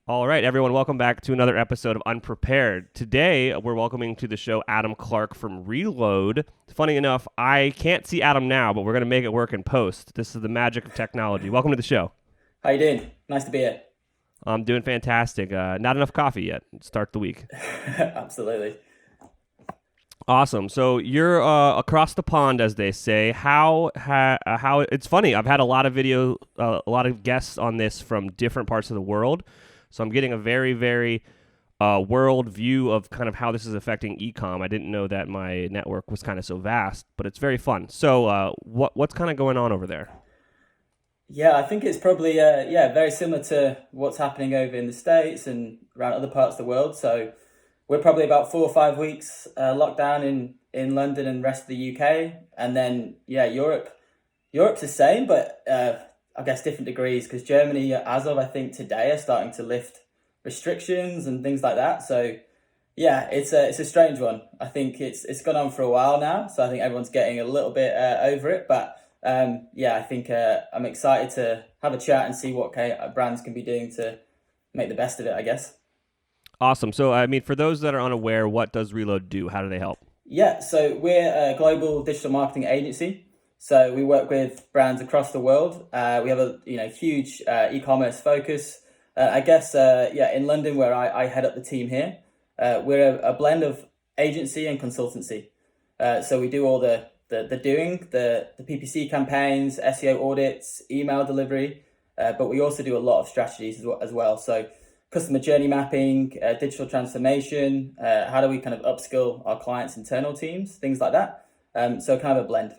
All right, everyone, welcome back to another episode of Unprepared. Today, we're welcoming to the show Adam Clark from Reload. Funny enough, I can't see Adam now, but we're going to make it work in post. This is the magic of technology. Welcome to the show. How you doing? Nice to be here. I'm doing fantastic. Not enough coffee yet. Start the week. Absolutely. Awesome. So you're across the pond, as they say. How? It's funny. I've had a lot of a lot of guests on this from different parts of the world. So I'm getting a very, very world view of kind of how this is affecting e-com. I didn't know that my network was kind of so vast, but it's very fun. So what's kind of going on over there? Yeah, I think it's probably very similar to what's happening over in the States and around other parts of the world. So we're probably about 4 or 5 weeks locked down in London and rest of the UK, and then Europe's the same, but I guess different degrees because Germany, as of I think today, are starting to lift restrictions and things like that. So yeah, it's a strange one. I think it's gone on for a while now, so I think everyone's getting a little bit over it. But I think I'm excited to have a chat and see what brands can be doing to make the best of it, I guess. Awesome. So I mean, for those that are unaware, what does Reload do? How do they help? Yeah, so we're a global digital marketing agency. So we work with brands across the world. We have a huge e-commerce focus. In London where I head up the team here, we're a blend of agency and consultancy. So we do all the PPC campaigns, SEO audits, email delivery, but we also do a lot of strategies as well. So customer journey mapping, digital transformation, how do we kind of upskill our clients' internal teams, things like that. So kind of a blend.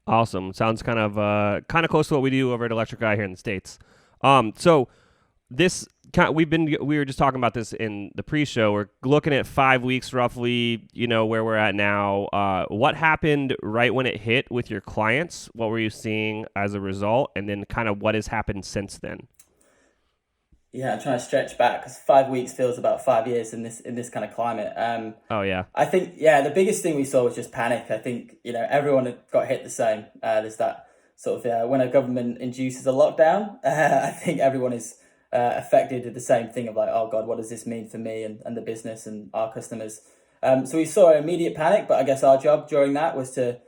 Awesome. Sounds kind of close to what we do over at Electric Eye here in the States. So this we were just talking about this in the pre-show. We're looking at 5 weeks roughly, where we're at now. What happened right when it hit with your clients? What were you seeing as a result? And then kind of what has happened since then? Yeah, I'm trying to stretch back because 5 weeks feels about 5 years in this kind of climate. Oh yeah. I think the biggest thing we saw was just panic. I think everyone had got hit the same. There's that sort of when a government induces a lockdown, I think everyone is affected with the same thing of like, oh God, what does this mean for me and the business and our customers? So we saw immediate panic, but I guess our job during that was to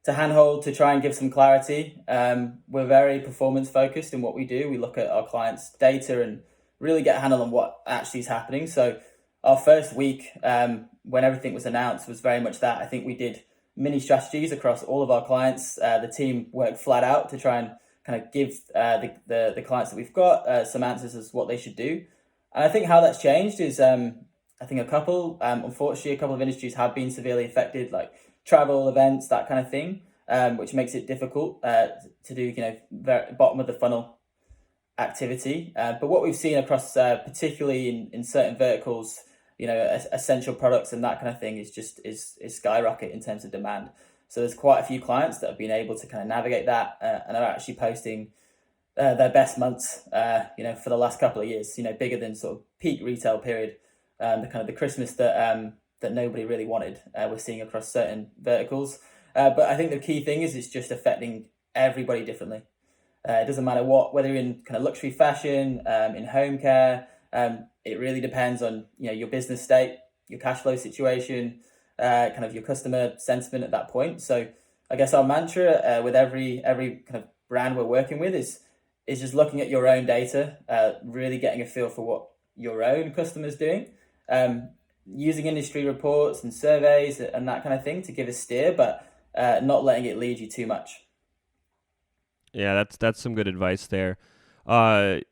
handhold, to try and give some clarity. We're very performance focused in what we do. We look at our clients' data and really get a handle on what actually is happening. So our first week, when everything was announced, was very much that. I think we did mini strategies across all of our clients. The team worked flat out to try and kind of give the clients that we've got some answers as what they should do. And I think how that's changed is I think unfortunately, a couple of industries have been severely affected, like travel, events, that kind of thing, which makes it difficult to do, very bottom of the funnel activity. But what we've seen across, particularly in certain verticals, essential products and that kind of thing is skyrocket in terms of demand. So there's quite a few clients that have been able to kind of navigate that and are actually posting their best months, for the last couple of years, bigger than sort of peak retail period, the Christmas that nobody really wanted. We're seeing across certain verticals. But I think the key thing is it's just affecting everybody differently. It doesn't matter whether you're in kind of luxury fashion, in home care. It really depends on your business state, your cash flow situation, kind of your customer sentiment at that point. So I guess our mantra with every kind of brand we're working with is just looking at your own data, really getting a feel for what your own customers doing, using industry reports and surveys and that kind of thing to give a steer, but not letting it lead you too much. Yeah, that's some good advice there.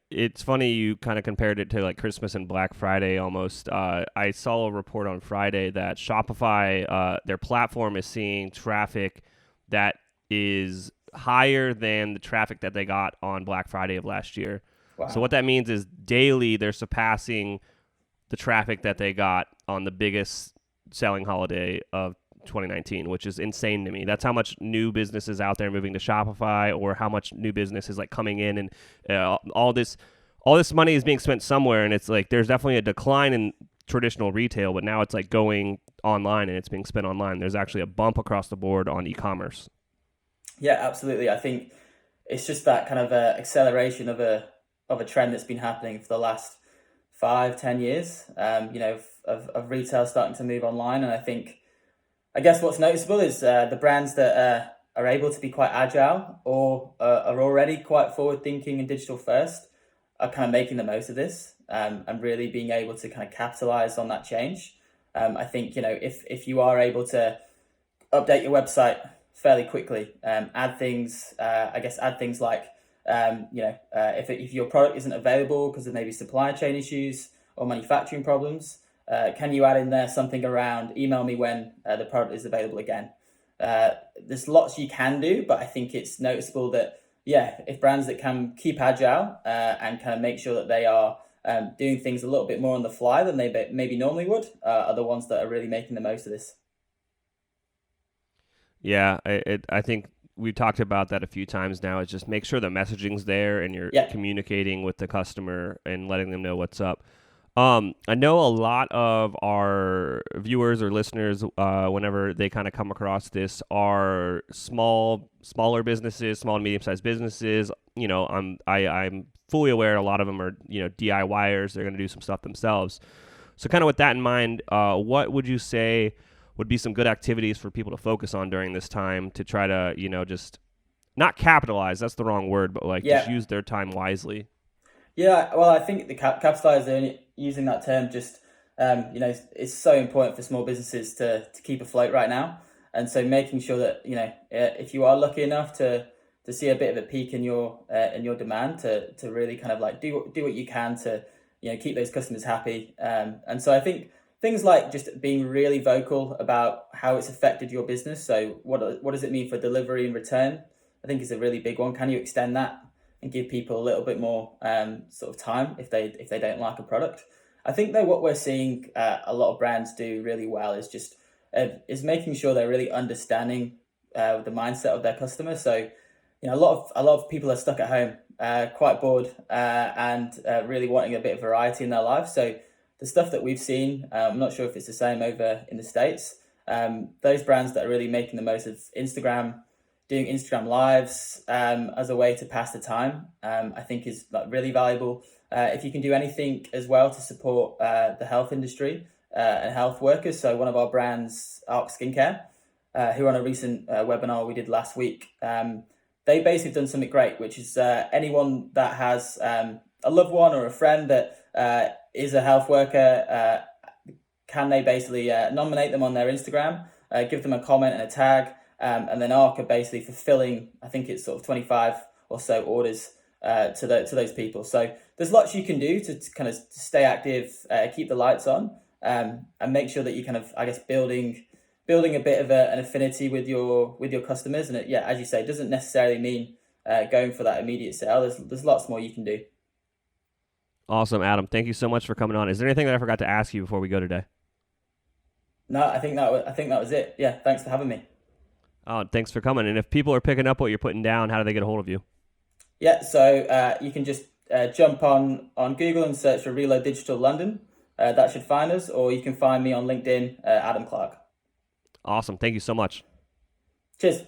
It's funny you kind of compared it to like Christmas and Black Friday almost. I saw a report on Friday that Shopify, their platform is seeing traffic that is higher than the traffic that they got on Black Friday of last year. So Wow. what that means is daily they're surpassing the traffic that they got on the biggest selling holiday of 2019, which is insane to me. That's how much new business is out there moving to Shopify, or how much new business is like coming in, and all this money is being spent somewhere. And it's like there's definitely a decline in traditional retail, but now it's like going online and it's being spent online. There's actually a bump across the board on e-commerce. Yeah, absolutely. I think it's just that kind of acceleration of a of a trend that's been happening for the last 5, 10 years. Of retail starting to move online, and I guess what's noticeable is the brands that are able to be quite agile or are already quite forward thinking and digital first are kind of making the most of this, and really being able to kind of capitalize on that change. I think, if you are able to update your website fairly quickly, add things, add things like, if your product isn't available because of maybe supply chain issues or manufacturing problems, can you add in there something around email me when the product is available again? There's lots you can do, but I think it's noticeable that, if brands that can keep agile and kind of make sure that they are doing things a little bit more on the fly than they maybe normally would, are the ones that are really making the most of this. Yeah, I think we've talked about that a few times now. Is just make sure the messaging's there and you're communicating with the customer and letting them know what's up. I know a lot of our viewers or listeners, whenever they kind of come across this, are smaller businesses, small and medium-sized businesses. I'm fully aware a lot of them are, DIYers. They're going to do some stuff themselves. So kind of with that in mind, what would you say would be some good activities for people to focus on during this time to try to, just not capitalize, that's the wrong word, but just use their time wisely? Yeah, well, I think the capitalize, using that term, just is so important for small businesses to keep afloat right now. And so making sure that if you are lucky enough to see a bit of a peak in your demand, to really kind of do what you can to keep those customers happy. And so I think things like just being really vocal about how it's affected your business. So what does it mean for delivery and return? I think is a really big one. Can you extend that and give people a little bit more sort of time if they don't like a product? I think though what we're seeing a lot of brands do really well is just is making sure they're really understanding the mindset of their customers. So a lot of people are stuck at home, quite bored, and really wanting a bit of variety in their life. So the stuff that we've seen, I'm not sure if it's the same over in the States. Those brands that are really making the most of Instagram, doing Instagram lives as a way to pass the time, I think is really valuable. If you can do anything as well to support the health industry and health workers. So one of our brands, Arc Skincare, who on a recent webinar we did last week, they basically done something great, which is anyone that has a loved one or a friend that is a health worker, can they basically nominate them on their Instagram, give them a comment and a tag, and then Arc are basically fulfilling, I think it's sort of 25 or so orders to those people. So there's lots you can do to kind of stay active, keep the lights on, and make sure that you kind of, I guess, building a bit of an affinity with your customers. And as you say, it doesn't necessarily mean going for that immediate sale. There's lots more you can do. Awesome, Adam. Thank you so much for coming on. Is there anything that I forgot to ask you before we go today? No, I think that was it. Yeah, thanks for having me. Oh, thanks for coming. And if people are picking up what you're putting down, how do they get a hold of you? Yeah, so you can just jump on Google and search for Reload Digital London. That should find us, or you can find me on LinkedIn, Adam Clark. Awesome. Thank you so much. Cheers.